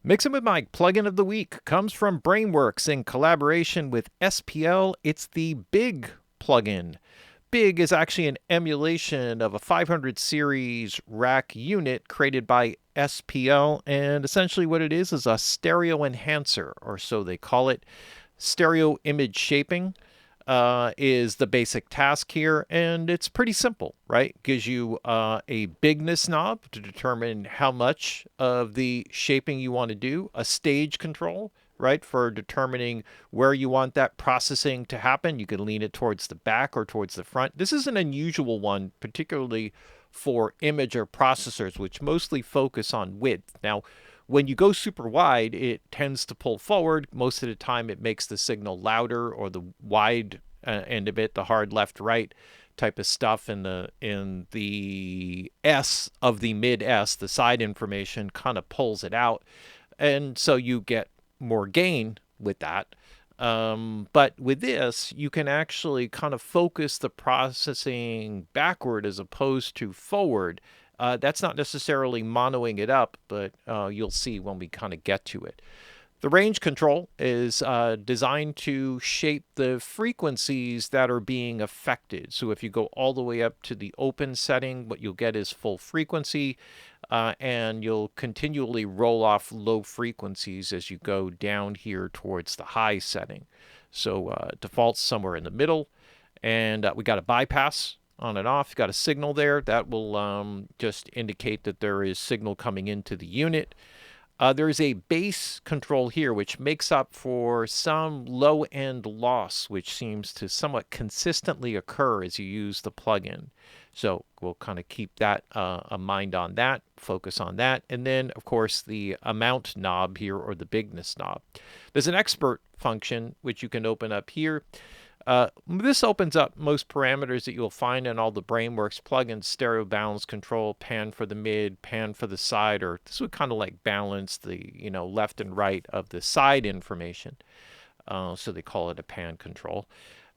Mixing with Mike plugin of the week comes from brainworx in collaboration with SPL. It's the BiG plugin. BiG is actually an emulation of a 500 series rack unit created by SPL, and essentially what it is a stereo enhancer, or so they call it. Stereo image shaping is the basic task here, and it's pretty simple, right? Gives you a bigness knob to determine how much of the shaping you want to do, a stage control, right, for determining where you want that processing to happen. You can lean it towards the back or towards the front. This is an unusual one, particularly for imager processors, which mostly focus on width. Now, when you go super wide, it tends to pull forward. Most of the time, it makes the signal louder, or the wide end of it, the hard left-right type of stuff in the S of the mid S, the side information kind of pulls it out, and so you get more gain with that. But with this, you can actually kind of focus the processing backward as opposed to forward. That's not necessarily monoing it up, but you'll see when we kind of get to it. The range control is designed to shape the frequencies that are being affected. So if you go all the way up to the open setting, what you'll get is full frequency, and you'll continually roll off low frequencies as you go down here towards the high setting. So default's somewhere in the middle, and we got a bypass on and off. You've got a signal there that will just indicate that there is signal coming into the unit. There is a bass control here, which makes up for some low-end loss, which seems to somewhat consistently occur as you use the plugin. So we'll kind of keep that a mind on that, focus on that. And then, of course, the amount knob here, or the bigness knob. There's an expert function, which you can open up here. This opens up most parameters that you'll find in all the brainworx plugins: stereo balance control, pan for the mid, pan for the side, or this would kind of like balance the left and right of the side information. So they call it a pan control.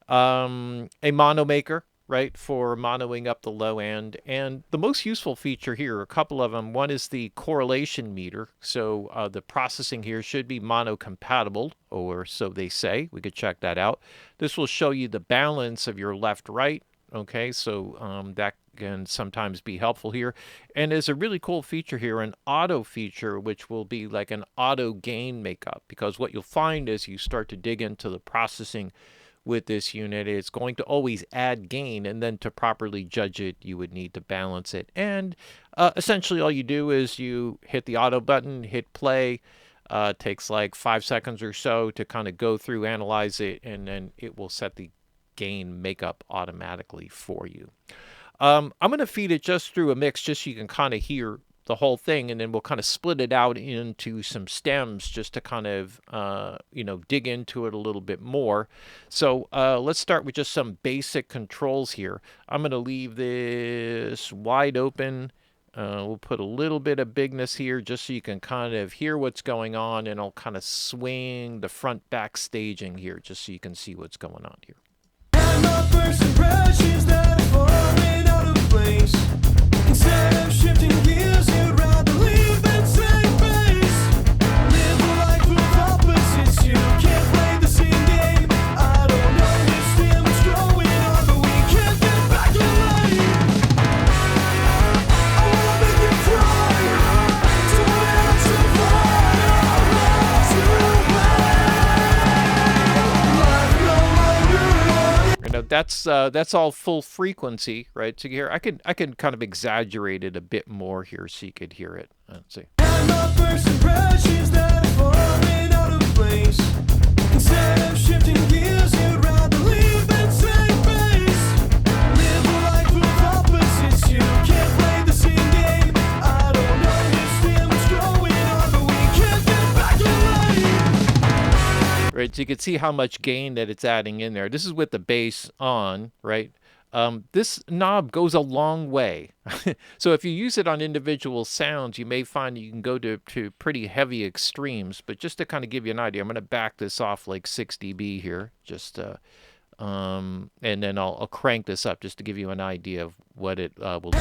A mono maker, right, for monoing up the low end. And the most useful feature here, a couple of them. One is the correlation meter. So the processing here should be mono compatible, or so they say. We could check that out. This will show you the balance of your left-right. Okay, so that can sometimes be helpful here. And there's a really cool feature here, an auto feature, which will be like an auto gain makeup, because what you'll find as you start to dig into the processing with this unit, it's going to always add gain, and then to properly judge it, you would need to balance it. And essentially all you do is you hit the auto button, hit play. It takes like 5 seconds or so to kind of go through, analyze it, and then it will set the gain makeup automatically for you. I'm going to feed it just through a mix, just so you can kind of hear the whole thing, and then we'll kind of split it out into some stems just to kind of dig into it a little bit more. So let's start with just some basic controls here. I'm going to leave this wide open. We'll put a little bit of bigness here just so you can kind of hear what's going on, and I'll kind of swing the front back staging here just so you can see what's going on here. And my first impressions that are falling out of place. Instead of shifting gears, you'd rather leave that same place. Live a life with opposites, you can't play the same game. I don't understand what's going on, but we can't get back in line. I wanna make you cry, so when I survive, I'll let you play. That's all full frequency, right? So here I can kind of exaggerate it a bit more here so you could hear it. Let's see. And my first impressions that are falling out of place. Instead of shifting gears, you'd rather leave that same place. Live a life with opposites, you can't play the same game. I don't understand what's going on, but we can't get back in line. Right, so you can see how much gain that it's adding in there. This is with the bass on, right? This knob goes a long way. So if you use it on individual sounds, you may find that you can go to pretty heavy extremes. But just to kind of give you an idea, I'm going to back this off like 6 dB here. Just and then I'll crank this up just to give you an idea of what it will do.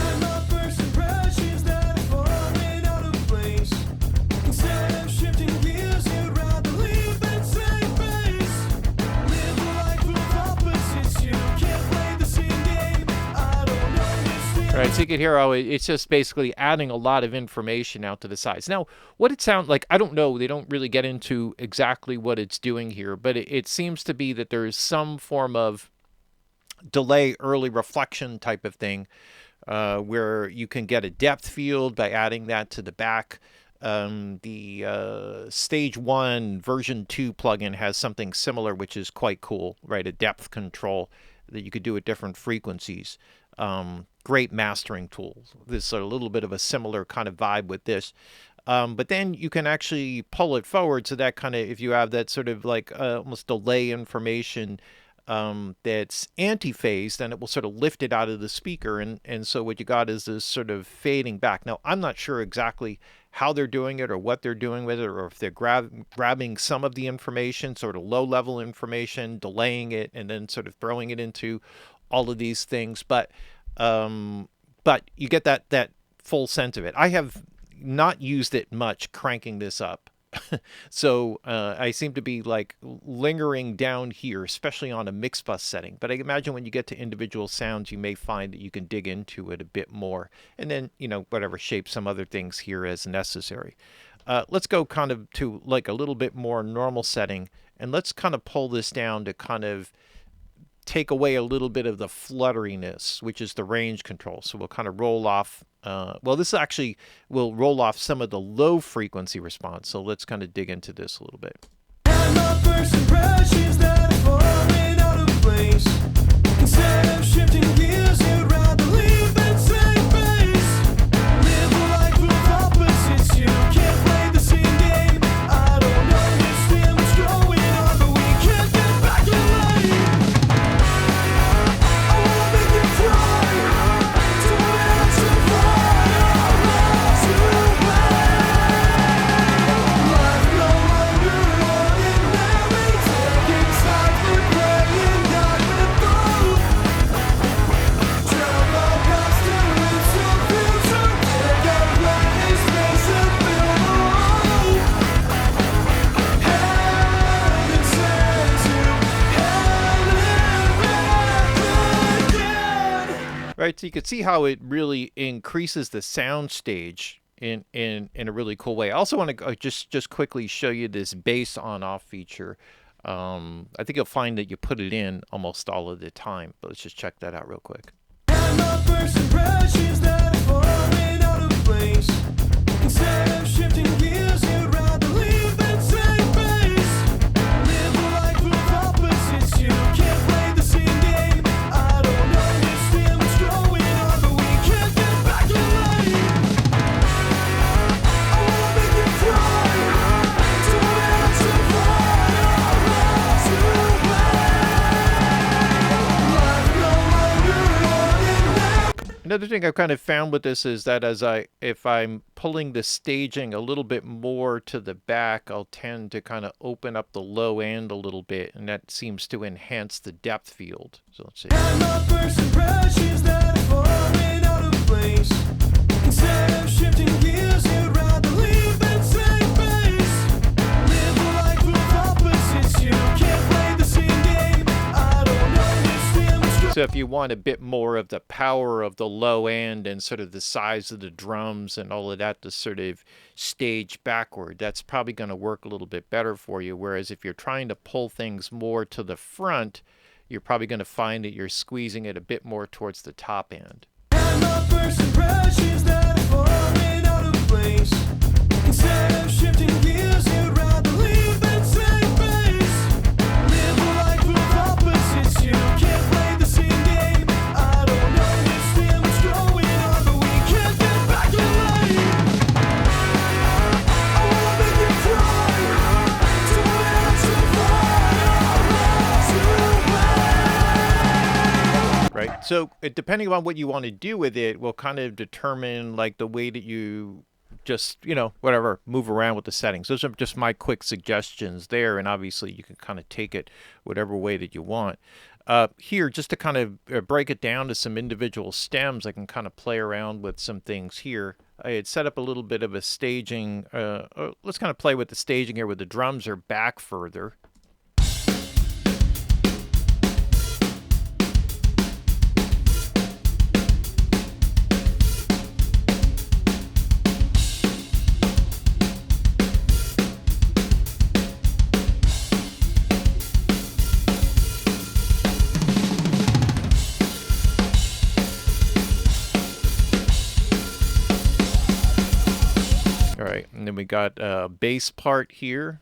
Right, so you can hear how it's just basically adding a lot of information out to the sides. Now, what it sounds like, I don't know. They don't really get into exactly what it's doing here, but it seems to be that there's some form of delay early reflection type of thing where you can get a depth field by adding that to the back. The Stage 1 version 2 plugin has something similar, which is quite cool, right? A depth control that you could do at different frequencies. Great mastering tools. This is a little bit of a similar kind of vibe with this. But then you can actually pull it forward, so that kind of, if you have that sort of like almost delay information that's anti-phase, then it will sort of lift it out of the speaker. And so what you got is this sort of fading back. Now, I'm not sure exactly how they're doing it or what they're doing with it, or if they're grabbing some of the information, sort of low-level information, delaying it, and then sort of throwing it into all of these things. But you get that full sense of it. I have not used it much cranking this up. So I seem to be like lingering down here, especially on a mix bus setting. But I imagine when you get to individual sounds, you may find that you can dig into it a bit more. And then, whatever, shape some other things here as necessary. Let's go kind of to like a little bit more normal setting. And let's kind of pull this down to kind of take away a little bit of the flutteriness, which is the range control. So we'll kind of roll off. Well, this actually will roll off some of the low frequency response. So let's kind of dig into this a little bit. And my first impressions that are falling out of place. Instead of shifting gears, you'd rather leave that same place. Live a life with opposites, you can't play the same game. I don't understand what's going on, but we can't get back in line. I wanna make you cry. Right, so you can see how it really increases the sound stage in a really cool way. I also want to just quickly show you this bass on-off feature. I think you'll find that you put it in almost all of the time, but let's just check that out real quick. And my first impressions that are falling out of place. Instead of shifting gears, you'd rather leave that same place. Live a life with opposites, you can't play the same game. I don't understand what's going on, but we can't get back in line. I wanna make you cry. Don't answer Another thing I've kind of found with this is that if I'm pulling the staging a little bit more to the back, I'll tend to kind of open up the low end a little bit, and that seems to enhance the depth field. So let's see. And my first impressions that are falling out of place. Instead of shifting gears, you'd rather leave that same place. Live a life with opposites, you can't play the same game. I don't understand what's going. So if you want a bit more of the power of the low end and sort of the size of the drums and all of that to sort of stage backward, that's probably going to work a little bit better for you. Whereas if you're trying to pull things more to the front, you're probably going to find that you're squeezing it a bit more towards the top end. And my first impressions that are falling out of place. Instead of shifting gears, you'd rather leave that same place. Live a life with opposites, you can't play the same game. I don't understand what's going on, but we can't get back in line. I wanna make you cry. Don't answer fire. Right, so depending on what you want to do with it will kind of determine like the way that you just, whatever, move around with the settings. Those are just my quick suggestions there, and obviously you can kind of take it whatever way that you want. Here, just to kind of break it down to some individual stems, I can kind of play around with some things here. I had set up a little bit of a staging. Let's kind of play with the staging here where the drums are back further. right, and then we got a bass part here.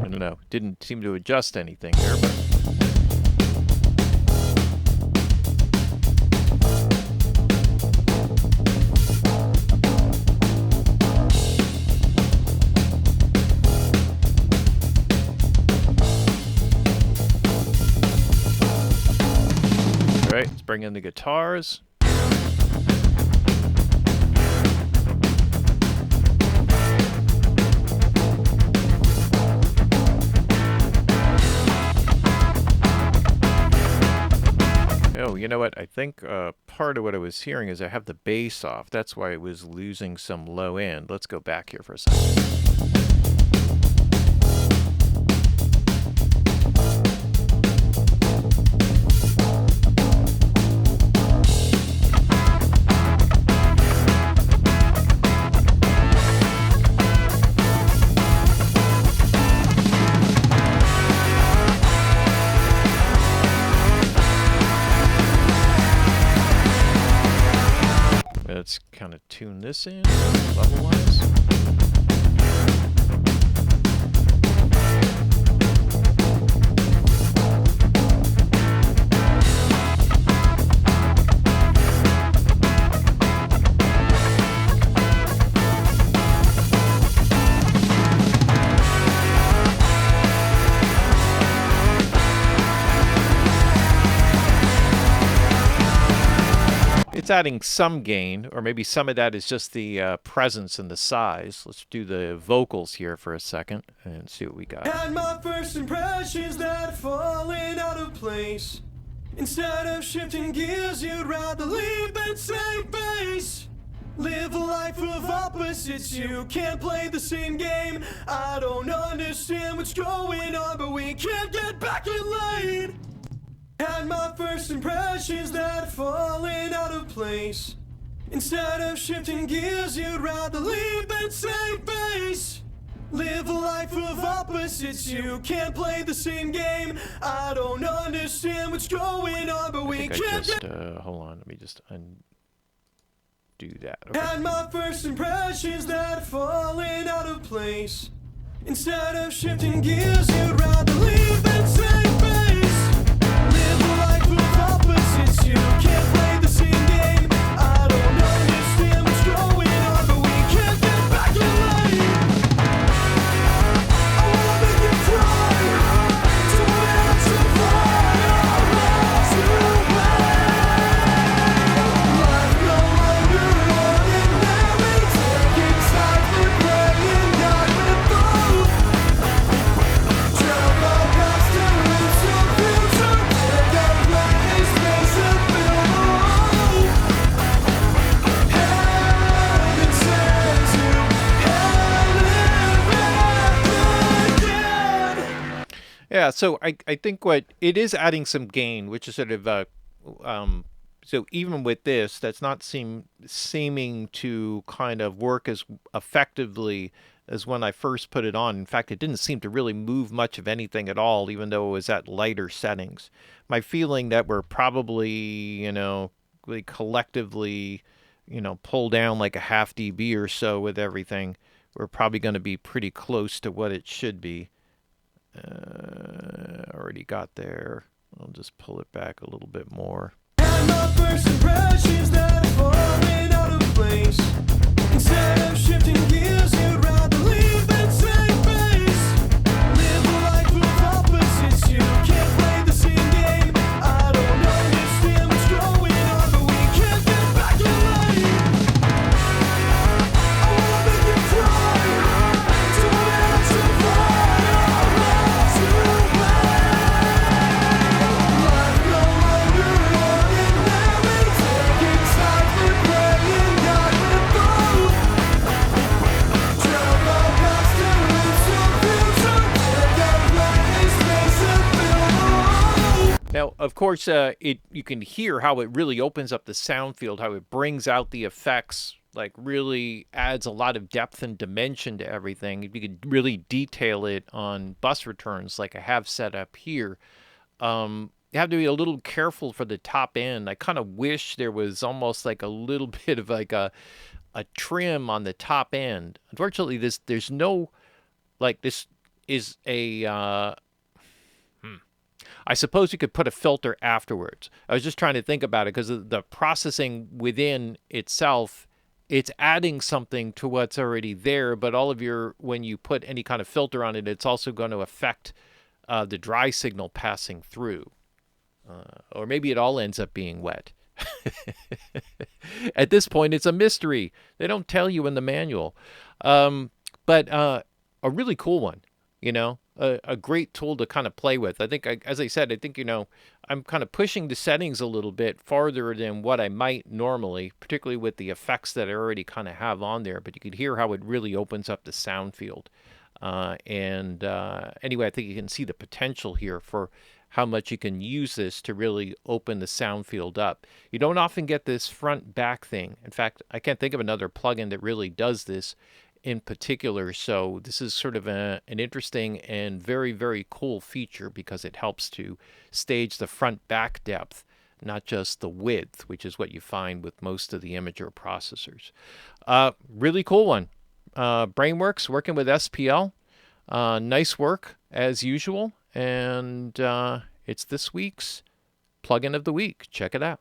I don't know, didn't seem to adjust anything there, but all right, let's bring in the guitars. Oh, you know what? I think part of what I was hearing is I have the bass off. That's why it was losing some low end. Let's go back here for a second. Let's kind of tune this in level-wise. It's adding some gain, or maybe some of that is just the presence and the size. Let's do the vocals here for a second and see what we got. And my first impressions that falling out of place. Instead of shifting gears, you'd rather leave than save base. Live a life of opposites, you can't play the same game. I don't understand what's going on, but we can't get back in lane. And my first impressions that falling out of place. Instead of shifting gears, you'd rather leave than save base. Live a life of opposites, you can't play the same game. I don't understand what's going on, but we can't just, hold on, let me just undo that. Okay. And my first impressions that falling out of place. Instead of shifting gears, you'd rather leave than save base. Live a life of opposites, you can't play the same game. I don't understand what's going on, but we can't get back in lane. I wanna make you cry, so answer fire, to life no longer ordinary, taking time for praying God with both. Drown my past and lose your future, and I play space and build a home. Heaven sends you, heaven again. Yeah, so I think what it is adding some gain, which is sort of so even with this, that's not seeming to kind of work as effectively as when I first put it on. In fact, it didn't seem to really move much of anything at all, even though it was at lighter settings. My feeling that we're probably, you know, we collectively, you know, pull down like a half dB or so with everything. We're probably going to be pretty close to what it should be. Already got there. I'll just pull it back a little bit more. And my first impressions that falling out of place. Instead of shifting gears, you'd rather leave than save base. Live a life of opposites, you can't play the same game. I don't understand what's going on, but we can't get back in lane. I wanna make you cry, so answer fire, to life no longer ordinary, taking time for praying God with both. of course, you can hear how it really opens up the sound field, how it brings out the effects, like really adds a lot of depth and dimension to everything. You could really detail it on bus returns like I have set up here. You have to be a little careful for the top end. I kind of wish there was almost like a little bit of like a trim on the top end. Unfortunately, there's no, like, this is a I suppose you could put a filter afterwards. I was just trying to think about it because the processing within itself, it's adding something to what's already there, but when you put any kind of filter on it, it's also going to affect the dry signal passing through. Or maybe it all ends up being wet. At this point, it's a mystery. They don't tell you in the manual. But a really cool one, a great tool to kind of play with. I think, as I said, I think, I'm kind of pushing the settings a little bit farther than what I might normally, particularly with the effects that I already kind of have on there. But you can hear how it really opens up the sound field. Anyway, I think you can see the potential here for how much you can use this to really open the sound field up. You don't often get this front back thing. In fact, I can't think of another plugin that really does this in particular. So this is sort of an interesting and very, very cool feature because it helps to stage the front back depth, not just the width, which is what you find with most of the imager processors. Really cool one. BrainworX working with SPL. Nice work as usual. And it's this week's plugin of the week. Check it out.